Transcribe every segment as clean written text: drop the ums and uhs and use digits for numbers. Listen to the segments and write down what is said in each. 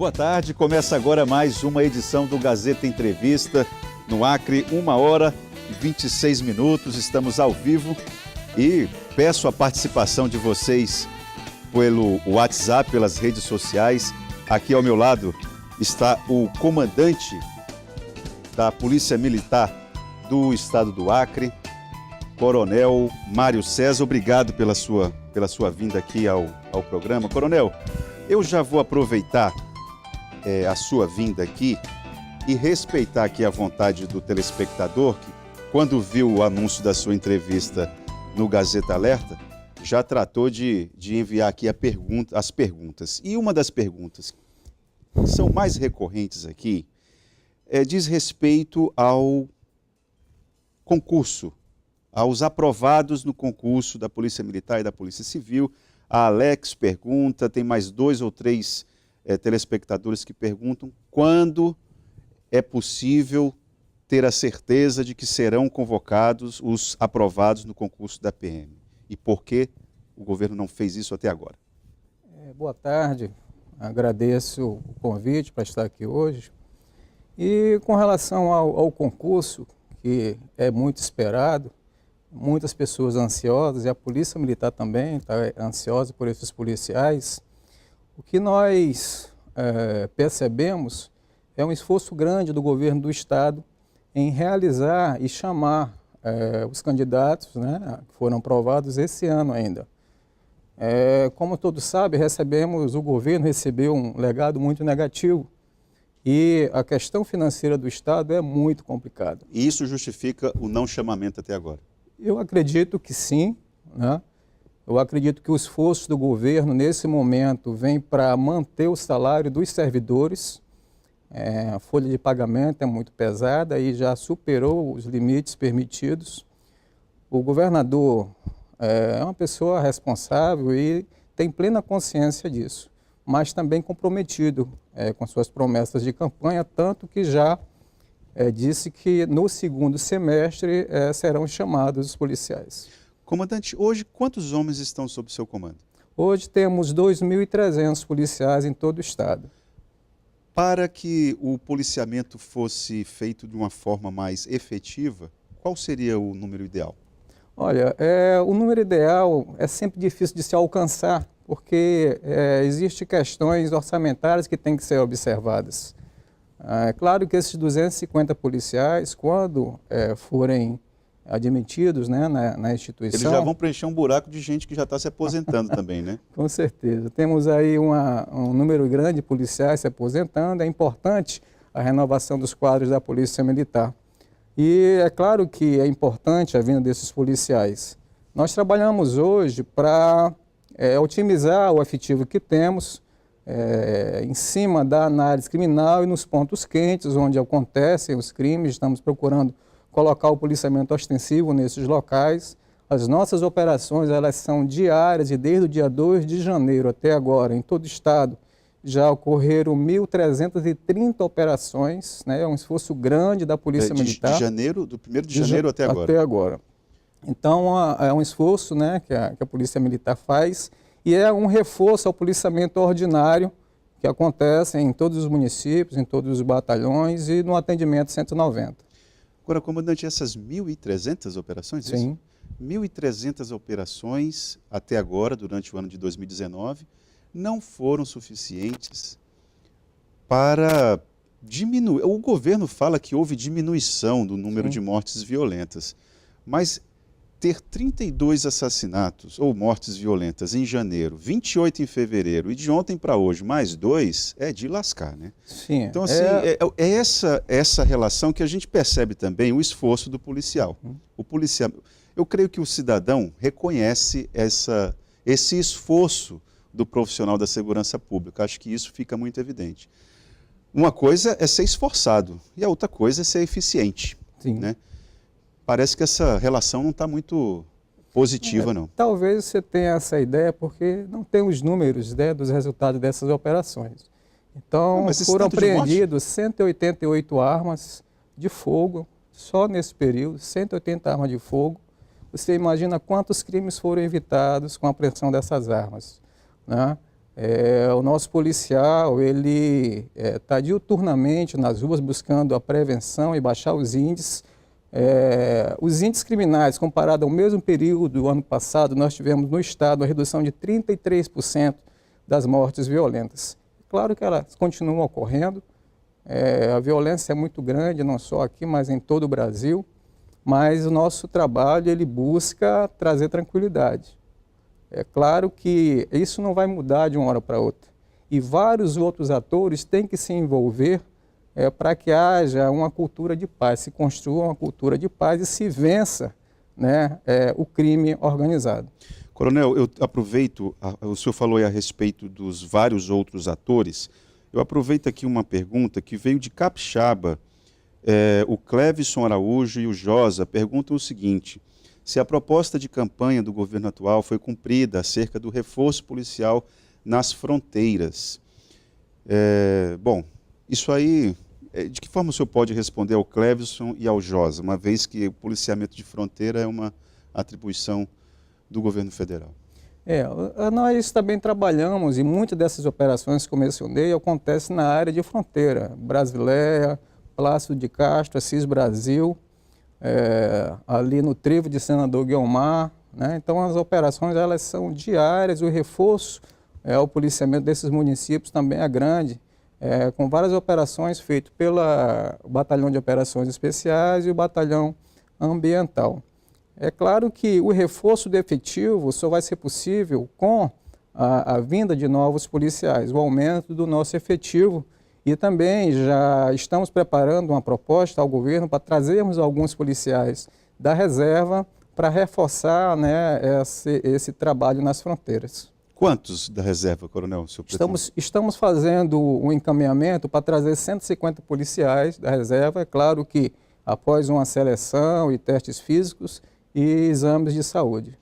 Boa tarde, começa agora mais uma edição do Gazeta Entrevista, no Acre, 1h26, estamos ao vivo e peço a participação de vocês pelo WhatsApp, pelas redes sociais. Aqui ao meu lado está o comandante da Polícia Militar do Estado do Acre, Coronel Mário César. Obrigado pela sua vinda aqui ao programa. Coronel, eu já vou aproveitar a sua vinda aqui e respeitar aqui a vontade do telespectador que, quando viu o anúncio da sua entrevista no Gazeta Alerta, já tratou de enviar aqui as perguntas. E uma das perguntas que são mais recorrentes aqui diz respeito ao concurso, aos aprovados no concurso da Polícia Militar e da Polícia Civil. A Alex pergunta, tem mais 2 ou 3 telespectadores que perguntam quando é possível ter a certeza de que serão convocados os aprovados no concurso da PM e por que o governo não fez isso até agora. Boa tarde, agradeço o convite para estar aqui hoje. E com relação ao concurso, que é muito esperado, muitas pessoas ansiosas, e a Polícia Militar também está ansiosa por esses policiais, o que nós percebemos é um esforço grande do governo do Estado em realizar e chamar os candidatos, né, que foram aprovados esse ano ainda. Como todos sabem, o governo recebeu um legado muito negativo e a questão financeira do Estado é muito complicada. E isso justifica o não chamamento até agora? Eu acredito que sim, né? Eu acredito que o esforço do governo, nesse momento, vem para manter o salário dos servidores. A folha de pagamento é muito pesada e já superou os limites permitidos. O governador é uma pessoa responsável e tem plena consciência disso, mas também comprometido com suas promessas de campanha, tanto que já disse que no segundo semestre serão chamados os policiais. Comandante, hoje quantos homens estão sob seu comando? Hoje temos 2.300 policiais em todo o estado. Para que o policiamento fosse feito de uma forma mais efetiva, qual seria o número ideal? Olha, o número ideal é sempre difícil de se alcançar, porque existem questões orçamentárias que têm que ser observadas. É claro que esses 250 policiais, quando forem admitidos, né, na instituição... Eles já vão preencher um buraco de gente que já está se aposentando também, né? Com certeza. Temos aí um número grande de policiais se aposentando. É importante a renovação dos quadros da Polícia Militar. E é claro que é importante a vinda desses policiais. Nós trabalhamos hoje para otimizar o efetivo que temos em cima da análise criminal e nos pontos quentes onde acontecem os crimes. Estamos procurando colocar o policiamento ostensivo nesses locais. As nossas operações, elas são diárias e desde o dia 2 de janeiro até agora, em todo o estado, já ocorreram 1.330 operações, né? É um esforço grande da Polícia Militar. De janeiro, do 1º de janeiro até agora? Até agora. Então, é um esforço, né, que a Polícia Militar faz e é um reforço ao policiamento ordinário que acontece em todos os municípios, em todos os batalhões e no atendimento 190. Agora, comandante, essas 1.300 operações? Sim. 1.300 operações até agora, durante o ano de 2019, não foram suficientes para diminuir. O governo fala que houve diminuição do número de mortes violentas, mas ter 32 assassinatos ou mortes violentas em janeiro, 28 em fevereiro e de ontem para hoje mais 2 é de lascar, né? Sim. Então, assim, essa relação que a gente percebe também o esforço do policial. O policial, eu creio que o cidadão reconhece esse esforço do profissional da segurança pública. Acho que isso fica muito evidente. Uma coisa é ser esforçado e a outra coisa é ser eficiente. Sim. Né? Parece que essa relação não está muito positiva, não. Talvez você tenha essa ideia porque não tem os números, né, dos resultados dessas operações. Então, foram apreendidos 188 armas de fogo, só nesse período, 180 armas de fogo. Você imagina quantos crimes foram evitados com a apreensão dessas armas, né? O nosso policial, ele está diuturnamente nas ruas buscando a prevenção e baixar os índices. Os índices criminais, comparado ao mesmo período do ano passado, nós tivemos no estado uma redução de 33% das mortes violentas. Claro que elas continuam ocorrendo, a violência é muito grande, não só aqui, mas em todo o Brasil, mas o nosso trabalho ele busca trazer tranquilidade. É claro que isso não vai mudar de uma hora para outra. E vários outros atores têm que se envolver para que haja uma cultura de paz, se construa uma cultura de paz e se vença, né, o crime organizado. Coronel, eu aproveito, o senhor falou aí a respeito dos vários outros atores, eu aproveito aqui uma pergunta que veio de Capixaba. O Clevison Araújo e o Josa perguntam o seguinte: se a proposta de campanha do governo atual foi cumprida acerca do reforço policial nas fronteiras. Bom, isso aí, de que forma o senhor pode responder ao Clevison e ao Josa, uma vez que o policiamento de fronteira é uma atribuição do governo federal? Nós também trabalhamos e muitas dessas operações que eu mencionei acontecem na área de fronteira, Brasileia, Plácido de Castro, Assis Brasil, ali no trevo de Senador Guiomar, né? Então as operações elas são diárias, o reforço ao policiamento desses municípios também é grande, com várias operações feitas pelo Batalhão de Operações Especiais e o Batalhão Ambiental. É claro que o reforço do efetivo só vai ser possível com a vinda de novos policiais, o aumento do nosso efetivo. E também já estamos preparando uma proposta ao governo para trazermos alguns policiais da reserva para reforçar, né, esse trabalho nas fronteiras. Quantos da reserva, Coronel? Estamos fazendo um encaminhamento para trazer 150 policiais da reserva. É claro que após uma seleção e testes físicos e exames de saúde.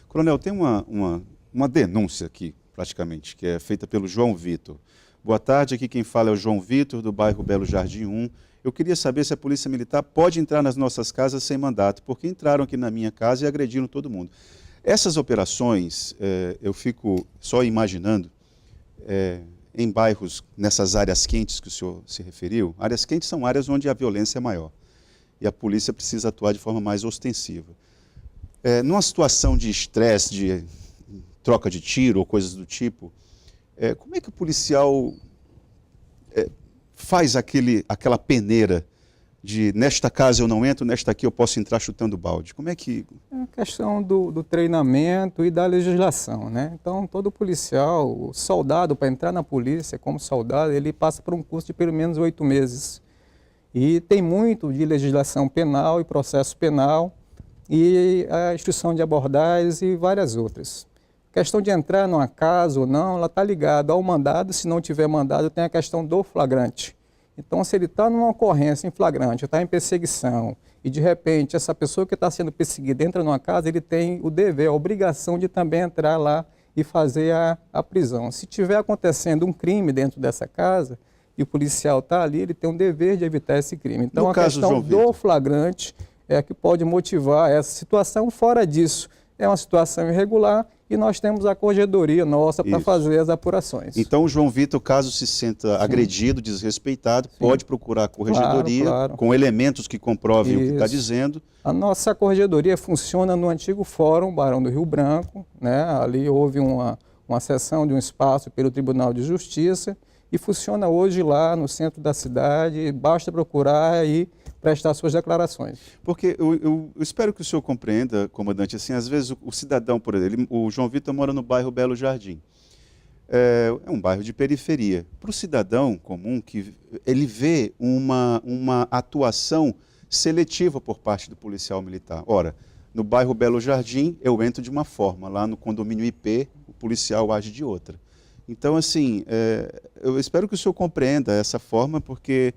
Coronel, tem uma denúncia aqui, praticamente, que é feita pelo João Vitor. Boa tarde, aqui quem fala é o João Vitor, do bairro Belo Jardim 1. Eu queria saber se a Polícia Militar pode entrar nas nossas casas sem mandato, porque entraram aqui na minha casa e agrediram todo mundo. Essas operações, eu fico só imaginando, em bairros, nessas áreas quentes que o senhor se referiu, áreas quentes são áreas onde a violência é maior e a polícia precisa atuar de forma mais ostensiva. Numa situação de estresse, de troca de tiro ou coisas do tipo, como é que o policial faz aquela peneira de nesta casa eu não entro, nesta aqui eu posso entrar chutando balde? Como é que... É a questão do treinamento e da legislação, né? Então, todo policial, o soldado, para entrar na polícia como soldado, ele passa por um curso de pelo menos 8 meses. E tem muito de legislação penal e processo penal e a instrução de abordagens e várias outras. A questão de entrar numa casa ou não, ela está ligada ao mandado. Se não tiver mandado, tem a questão do flagrante. Então, se ele está numa ocorrência em flagrante, está em perseguição, e de repente essa pessoa que está sendo perseguida entra numa casa, ele tem o dever, a obrigação de também entrar lá e fazer a prisão. Se tiver acontecendo um crime dentro dessa casa, e o policial está ali, ele tem um dever de evitar esse crime. Então, a questão do flagrante é que pode motivar essa situação. Fora disso, é uma situação irregular e nós temos a corregedoria nossa para fazer as apurações. Então, o João Vitor, caso se sinta agredido, desrespeitado, pode procurar a corregedoria com elementos que comprovem o que está dizendo. A nossa corregedoria funciona no antigo Fórum Barão do Rio Branco, né? Ali houve uma cessão de um espaço pelo Tribunal de Justiça e funciona hoje lá no centro da cidade. Basta procurar e prestar suas declarações. Porque eu espero que o senhor compreenda, comandante, assim, às vezes o cidadão, por exemplo, o João Vitor mora no bairro Belo Jardim. É um bairro de periferia. Para o cidadão comum, que ele vê uma atuação seletiva por parte do policial militar. Ora, no bairro Belo Jardim, eu entro de uma forma, lá no condomínio IP, o policial age de outra. Então, assim, eu espero que o senhor compreenda essa forma, porque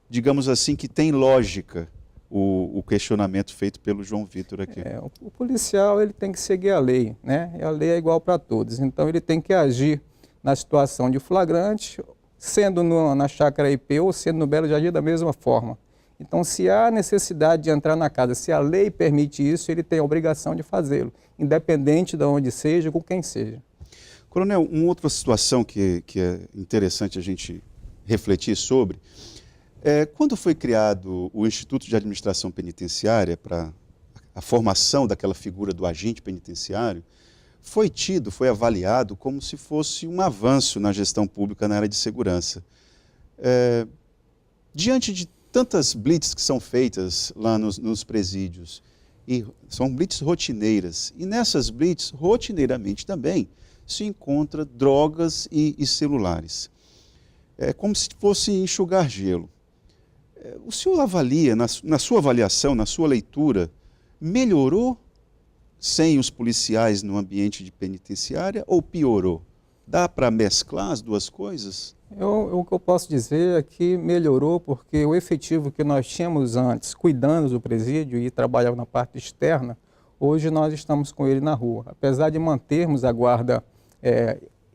digamos assim, que tem lógica o questionamento feito pelo João Vitor aqui. O policial ele tem que seguir a lei, né? E a lei é igual para todos. Então, ele tem que agir na situação de flagrante, sendo na chácara IP ou sendo no Belo Jardim da mesma forma. Então, se há necessidade de entrar na casa, se a lei permite isso, ele tem a obrigação de fazê-lo, independente de onde seja, com quem seja. Coronel, uma outra situação que é interessante a gente refletir sobre é quando foi criado o Instituto de Administração Penitenciária para a formação daquela figura do agente penitenciário, foi avaliado como se fosse um avanço na gestão pública na área de segurança. Diante de tantas blitz que são feitas lá nos presídios, e são blitz rotineiras, e nessas blitz, rotineiramente também, se encontra drogas e celulares. É como se fosse enxugar gelo. O senhor avalia, na sua avaliação, na sua leitura, melhorou sem os policiais no ambiente de penitenciária ou piorou? Dá para mesclar as duas coisas? O que eu posso dizer é que melhorou porque o efetivo que nós tínhamos antes, cuidando do presídio e trabalhava na parte externa, hoje nós estamos com ele na rua. Apesar de mantermos a guarda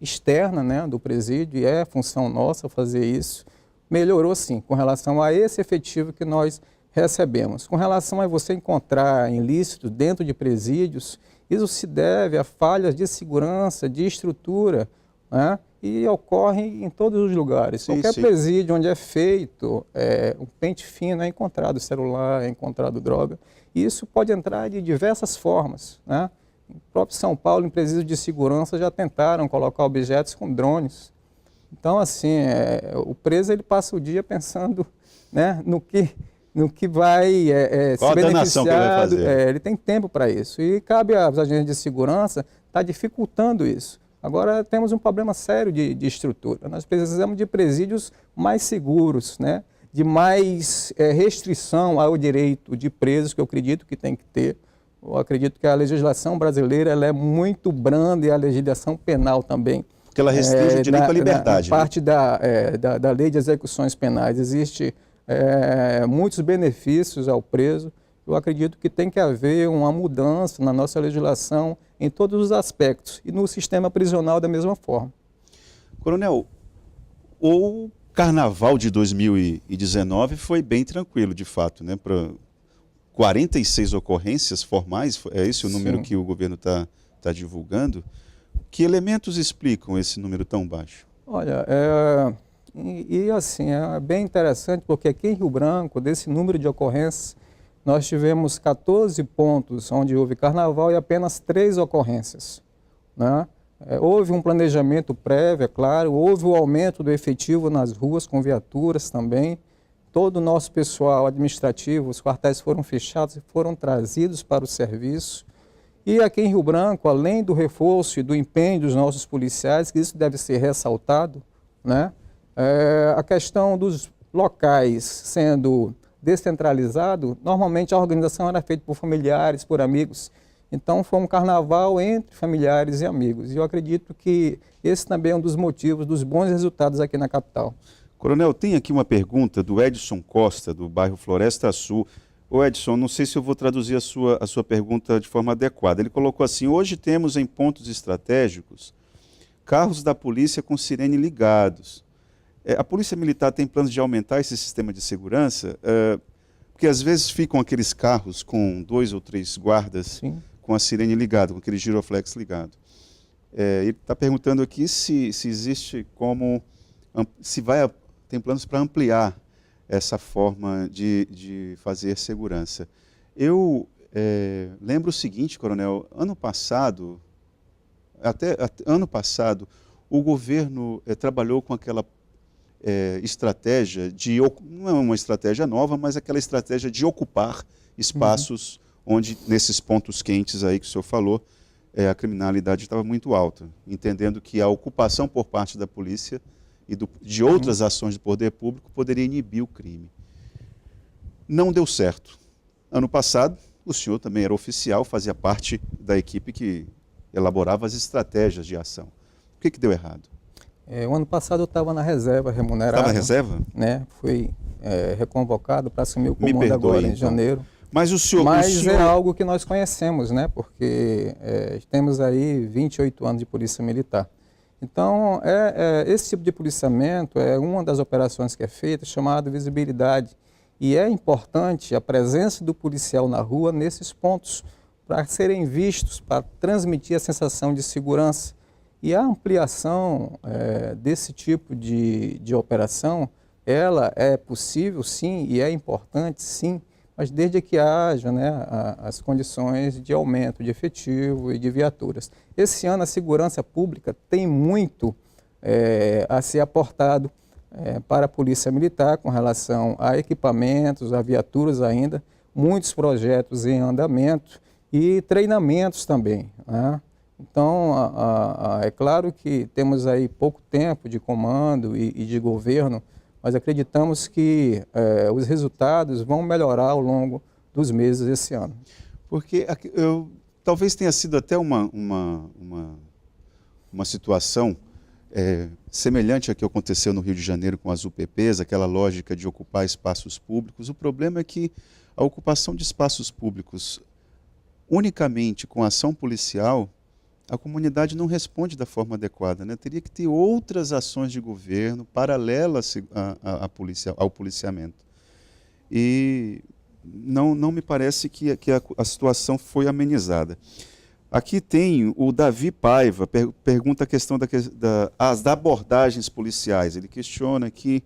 externa, né, do presídio, e é função nossa fazer isso, melhorou sim, com relação a esse efetivo que nós recebemos. Com relação a você encontrar ilícitos dentro de presídios, isso se deve a falhas de segurança, de estrutura, né, e ocorre em todos os lugares. Sim, Qualquer sim. presídio onde é feito um pente fino, é encontrado celular, é encontrado droga. E isso pode entrar de diversas formas, né? Em próprio São Paulo, em presídios de segurança, já tentaram colocar objetos com drones. Então, assim, o preso ele passa o dia pensando, né, no que vai Qual ser a danação que ele vai beneficiado. fazer? Ele tem tempo para isso. E cabe aos agentes de segurança estar dificultando isso. Agora, temos um problema sério de estrutura. Nós precisamos de presídios mais seguros, né, de mais restrição ao direito de presos, que eu acredito que tem que ter. Eu acredito que a legislação brasileira ela é muito branda e a legislação penal também. Porque ela restringe o direito à liberdade. Na parte da lei de execuções penais existe muitos benefícios ao preso. Eu acredito que tem que haver uma mudança na nossa legislação em todos os aspectos e no sistema prisional da mesma forma. Coronel, o Carnaval de 2019 foi bem tranquilo, de fato, né? Para 46 ocorrências formais, é esse o número Sim. que o governo está divulgando. Que elementos explicam esse número tão baixo? Olha, assim, é bem interessante porque aqui em Rio Branco, desse número de ocorrências, nós tivemos 14 pontos onde houve carnaval e apenas 3 ocorrências, né? Houve um planejamento prévio, é claro, houve o aumento do efetivo nas ruas com viaturas também. Todo o nosso pessoal administrativo, os quartéis foram fechados e foram trazidos para o serviço. E aqui em Rio Branco, além do reforço e do empenho dos nossos policiais, que isso deve ser ressaltado, né? A questão dos locais sendo descentralizado, normalmente a organização era feita por familiares, por amigos. Então foi um carnaval entre familiares e amigos. E eu acredito que esse também é um dos motivos dos bons resultados aqui na capital. Coronel, tem aqui uma pergunta do Edson Costa, do bairro Floresta Sul. Ô Edson, não sei se eu vou traduzir a sua pergunta de forma adequada. Ele colocou assim: hoje temos em pontos estratégicos carros da polícia com sirene ligados. A Polícia Militar tem planos de aumentar esse sistema de segurança? Porque às vezes ficam aqueles carros com 2 ou 3 guardas, sim, com a sirene ligada, com aquele giroflex ligado. Ele está perguntando aqui se existe como, tem planos para ampliar essa forma de fazer segurança. Eu lembro o seguinte, Coronel, ano passado, o governo trabalhou com aquela estratégia não é uma estratégia nova, mas aquela estratégia de ocupar espaços onde, nesses pontos quentes aí que o senhor falou, a criminalidade estava muito alta, entendendo que a ocupação por parte da polícia e de outras ações do poder público poderia inibir o crime. Não deu certo. Ano passado, o senhor também era oficial, fazia parte da equipe que elaborava as estratégias de ação. O que deu errado? O ano passado eu estava na reserva remunerada. Estava na reserva? Né? Fui reconvocado para assumir o comando agora em janeiro. Mas o senhor... é algo que nós conhecemos, né? Porque temos aí 28 anos de polícia militar. Então, esse tipo de policiamento é uma das operações que é feita, chamada visibilidade. E é importante a presença do policial na rua nesses pontos, para serem vistos, para transmitir a sensação de segurança. E a ampliação desse tipo de operação, ela é possível, sim, e é importante, sim, mas desde que haja, né, as condições de aumento de efetivo e de viaturas. Esse ano a segurança pública tem muito a ser aportado para a Polícia Militar com relação a equipamentos, a viaturas ainda, muitos projetos em andamento e treinamentos também, né? Então, é claro que temos aí pouco tempo de comando e de governo, mas acreditamos que os resultados vão melhorar ao longo dos meses desse ano. Porque talvez tenha sido até uma situação semelhante à que aconteceu no Rio de Janeiro com as UPPs, aquela lógica de ocupar espaços públicos. O problema é que a ocupação de espaços públicos unicamente com ação policial, a comunidade não responde da forma adequada, né? Teria que ter outras ações de governo paralelas ao policiamento. E não me parece que a situação foi amenizada. Aqui tem o Davi Paiva, pergunta a questão das abordagens policiais. Ele questiona que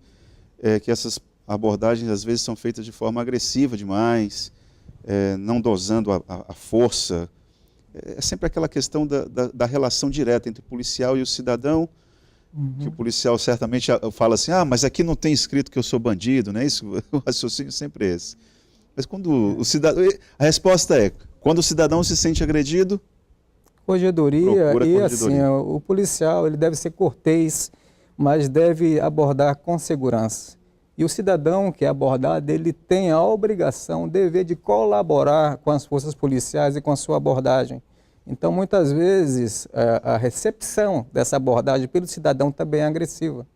essas abordagens às vezes são feitas de forma agressiva demais, não dosando a força. É sempre aquela questão da relação direta entre o policial e o cidadão, que o policial certamente fala assim, mas aqui não tem escrito que eu sou bandido, não é isso? O raciocínio sempre é esse. Mas quando o cidadão... A resposta é, quando o cidadão se sente agredido... Corregedoria, assim, o policial ele deve ser cortês, mas deve abordar com segurança. E o cidadão que é abordado, ele tem a obrigação, o dever de colaborar com as forças policiais e com a sua abordagem. Então, muitas vezes, a recepção dessa abordagem pelo cidadão também é agressiva.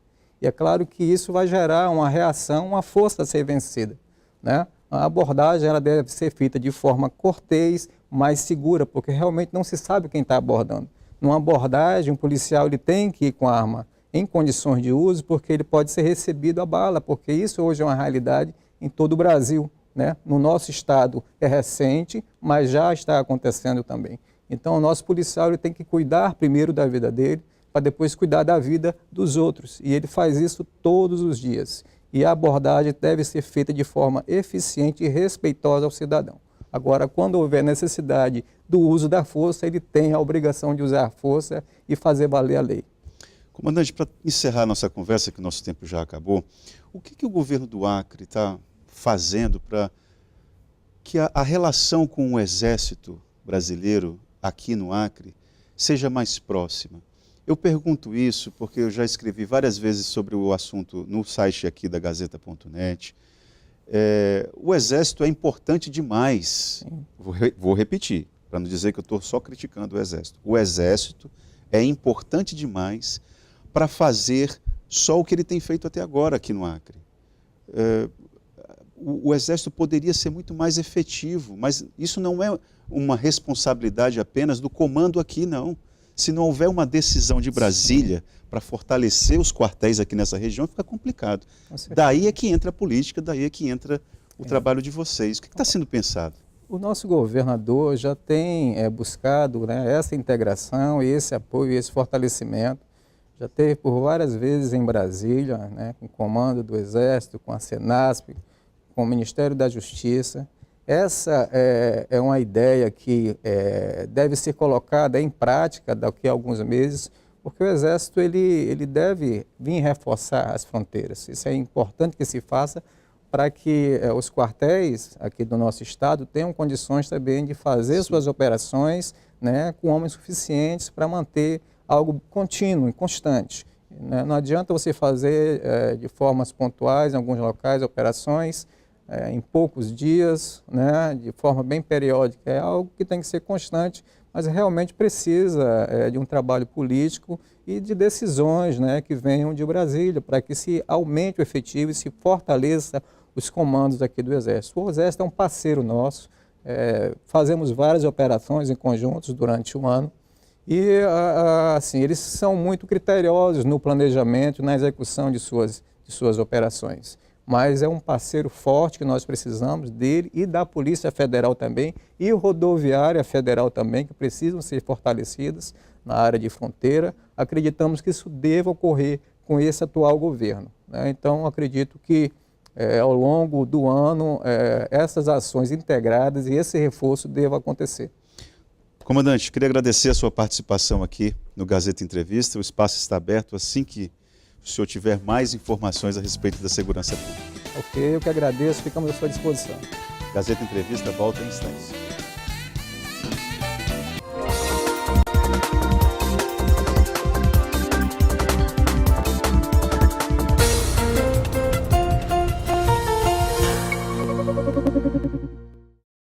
E é claro que isso vai gerar uma reação, uma força a ser vencida, né? A abordagem ela deve ser feita de forma cortês, mais segura, porque realmente não se sabe quem está abordando. Numa abordagem, um policial ele tem que ir com a arma em condições de uso, porque ele pode ser recebido a bala, porque isso hoje é uma realidade em todo o Brasil, né? No nosso estado é recente, mas já está acontecendo também. Então, o nosso policial ele tem que cuidar primeiro da vida dele, para depois cuidar da vida dos outros. E ele faz isso todos os dias. E a abordagem deve ser feita de forma eficiente e respeitosa ao cidadão. Agora, quando houver necessidade do uso da força, ele tem a obrigação de usar a força e fazer valer a lei. Comandante, para encerrar nossa conversa, que o nosso tempo já acabou, o que o governo do Acre está fazendo para que a relação com o Exército brasileiro aqui no Acre seja mais próxima? Eu pergunto isso porque eu já escrevi várias vezes sobre o assunto no site aqui da Gazeta.net. O Exército é importante demais. Vou repetir, para não dizer que eu estou só criticando o Exército. O Exército é importante demais para fazer só o que ele tem feito até agora aqui no Acre. O Exército poderia ser muito mais efetivo, mas isso não é uma responsabilidade apenas do comando aqui, não. Se não houver uma decisão de Brasília para fortalecer os quartéis aqui nessa região, fica complicado. Daí é que entra a política, daí é que entra o trabalho de vocês. O que está sendo pensado? O nosso governador já tem buscado, né, essa integração, esse apoio, esse fortalecimento. Já teve por várias vezes em Brasília, né, com o comando do Exército, com a Senasp, com o Ministério da Justiça. Essa é uma ideia que deve ser colocada em prática daqui a alguns meses, porque o Exército ele deve vir reforçar as fronteiras. Isso é importante que se faça para que os quartéis aqui do nosso estado tenham condições também de fazer suas operações, né, com homens suficientes para manter algo contínuo e constante. Né? Não adianta você fazer de formas pontuais em alguns locais operações em poucos dias, né, de forma bem periódica. É algo que tem que ser constante, mas realmente precisa de um trabalho político e de decisões, né, que venham de Brasília, para que se aumente o efetivo e se fortaleça os comandos aqui do Exército. O Exército é um parceiro nosso, fazemos várias operações em conjuntos durante o ano e assim, eles são muito criteriosos no planejamento e na execução de suas operações. Mas é um parceiro forte que nós precisamos dele e da Polícia Federal também e Rodoviária Federal também, que precisam ser fortalecidas, na área de fronteira, acreditamos que isso deva ocorrer com esse atual governo, né? Então, acredito que ao longo do ano essas ações integradas e esse reforço deva acontecer. Comandante, queria agradecer a sua participação aqui no Gazeta Entrevista. O espaço está aberto assim que o senhor tiver mais informações a respeito da segurança pública. Ok, eu que agradeço, ficamos à sua disposição. Gazeta Entrevista volta em instantes.